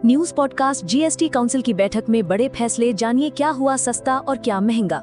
News podcast GST council की बैठक में बड़े फैसले, जानिए क्या हुआ सस्ता और क्या महंगा।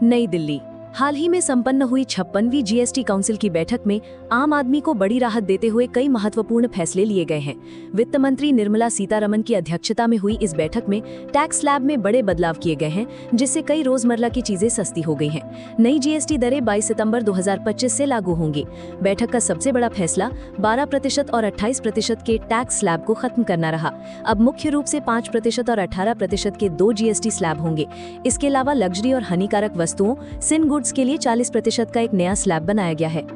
नई दिल्ली। हाल ही में संपन्न हुई 56वीं जीएसटी काउंसिल की बैठक में आम आदमी को बड़ी राहत देते हुए कई महत्वपूर्ण फैसले लिए गए हैं। वित्त मंत्री निर्मला सीतारमण की अध्यक्षता में हुई इस बैठक में टैक्स स्लैब में बड़े बदलाव किए गए हैं, जिससे कई रोजमर्रा की चीजें सस्ती हो गई हैं। नई जीएसटी दरें 22 सितंबर 2025 से लागू होंगी। बैठक का सबसे बड़ा फैसला 12% और 28% के टैक्स स्लैब को खत्म करना रहा। अब मुख्य रूप से 5% और 18% के 2 जीएसटी स्लैब होंगे। इसके अलावा लग्जरी और हानिकारक वस्तुओं सिन गुड्स के लिए 40% का एक नया स्लैब बनाया गया है।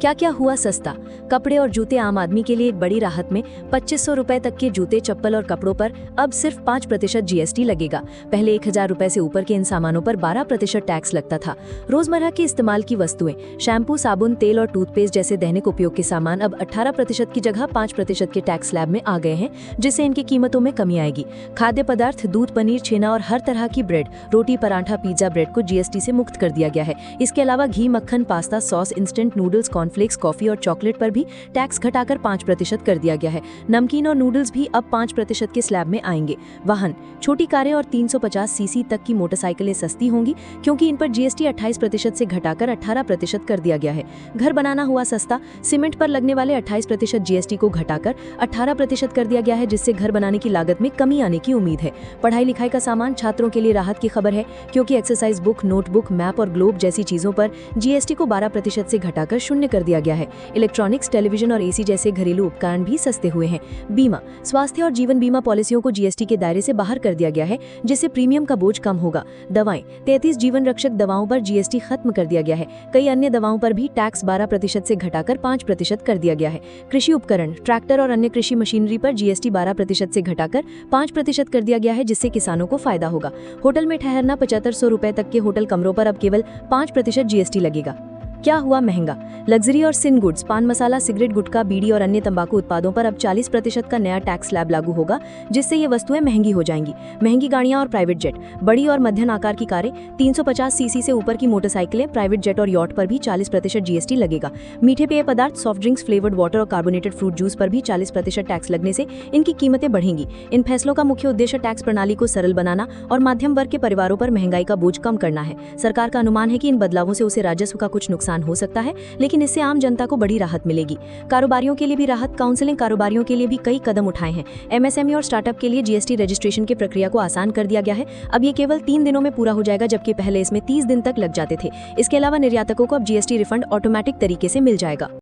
क्या क्या हुआ सस्ता। कपड़े और जूते आम आदमी के लिए एक बड़ी राहत में 2500 रुपए तक के जूते, चप्पल और कपड़ों पर अब सिर्फ 5% जीएसटी लगेगा। पहले 1000 रुपए से ऊपर के इन सामानों पर 12% टैक्स लगता था। रोजमर्रा के इस्तेमाल की वस्तुएं, शैम्पू, साबुन, तेल और टूथपेस्ट जैसे दैनिक उपयोग के सामान अब 18% की जगह 5% के टैक्स स्लैब में आ गए हैं, जिससे इनकी कीमतों में कमी आएगी। खाद्य पदार्थ, दूध, पनीर, छेना और हर तरह की ब्रेड, रोटी, पराठा, पिज्जा ब्रेड को जीएसटी से मुक्त कर दिया गया है। इसके अलावा घी, मक्खन, pasta, sauce, instant noodles, cornflakes, coffee और चॉकलेट पर भी टैक्स घटाकर 5% कर दिया गया है। नमकीन और नूडल्स भी अब 5% के स्लैब में आएंगे। वाहन, छोटी कारें और 350 सीसी तक की मोटरसाइकिलें सस्ती होंगी, क्योंकि इन पर जीएसटी 28% से घटाकर 18% कर दिया गया है। घर बनाना हुआ सस्ता। सीमेंट पर लगने वाले 28% जीएसटी को घटाकर 18% कर दिया गया है, जिससे घर बनाने की लागत में कमी आने की उम्मीद है। पढ़ाई लिखाई का सामान, छात्रों के लिए राहत की खबर है, क्योंकि एक्सरसाइज बुक, नोटबुक, मैप और ग्लोब जैसी चीजों पर जीएसटी को 12% से घटाकर 0 कर दिया गया है। इलेक्ट्रॉनिक्स, टेलीविजन और एसी जैसे घरेलू उपकरण भी सस्ते हुए हैं। बीमा, स्वास्थ्य और जीवन बीमा पॉलिसियों को जीएसटी के दायरे से बाहर कर दिया गया है, जिससे प्रीमियम का बोझ कम होगा। दवाएं, 33 जीवन रक्षक दवाओं पर जीएसटी खत्म कर दिया गया है। कई अन्य दवाओं पर भी टैक्स 12% से घटाकर 5% कर दिया गया है। कृषि उपकरण, ट्रैक्टर और अन्य कृषि मशीनरी पर जीएसटी 12% से घटाकर 5% कर दिया गया है, जिससे किसानों को फायदा होगा। होटल में ठहरना, 7500 रुपए तक के होटल कमरों पर अब केवल 5% जीएसटी लगेगा। क्या हुआ महंगा। लग्जरी और सिन गुड्स, पान मसाला, सिगरेट, गुटखा, बीड़ी और अन्य तंबाकू उत्पादों पर अब 40% का नया टैक्स स्लैब लागू होगा, जिससे ये वस्तुएं महंगी हो जाएंगी। महंगी गाड़ियां और प्राइवेट जेट, बड़ी और मध्यम आकार की कारें, 350 सीसी से ऊपर की मोटरसाइकिलें, प्राइवेट जेट और यॉट पर भी 40% जीएसटी लगेगा। मीठे पेय पदार्थ, सॉफ्ट ड्रिंक्स, फ्लेवर्ड वाटर और कार्बोनेटेड फ्रूट जूस पर भी 40% टैक्स लगने से इनकी कीमतें बढ़ेंगी। इन फैसलों का मुख्य उद्देश्य टैक्स प्रणाली को सरल बनाना और मध्यम वर्ग के परिवारों पर महंगाई का बोझ कम करना है। सरकार का अनुमान है कि इन बदलावों से उसे राजस्व का कुछ नुकसान हो सकता है, लेकिन इससे आम जनता को बड़ी राहत मिलेगी। कारोबारियों के लिए भी राहत। काउंसिल ने कारोबारियों के लिए भी कई कदम उठाए हैं। एमएसएमई और स्टार्टअप के लिए जीएसटी रजिस्ट्रेशन की प्रक्रिया को आसान कर दिया गया है। अब ये केवल 3 दिनों में पूरा हो जाएगा, जबकि पहले इसमें 30 दिन तक लग जाते थे। इसके अलावा निर्यातकों को अब जीएसटी रिफंड ऑटोमेटिक तरीके से मिल जाएगा।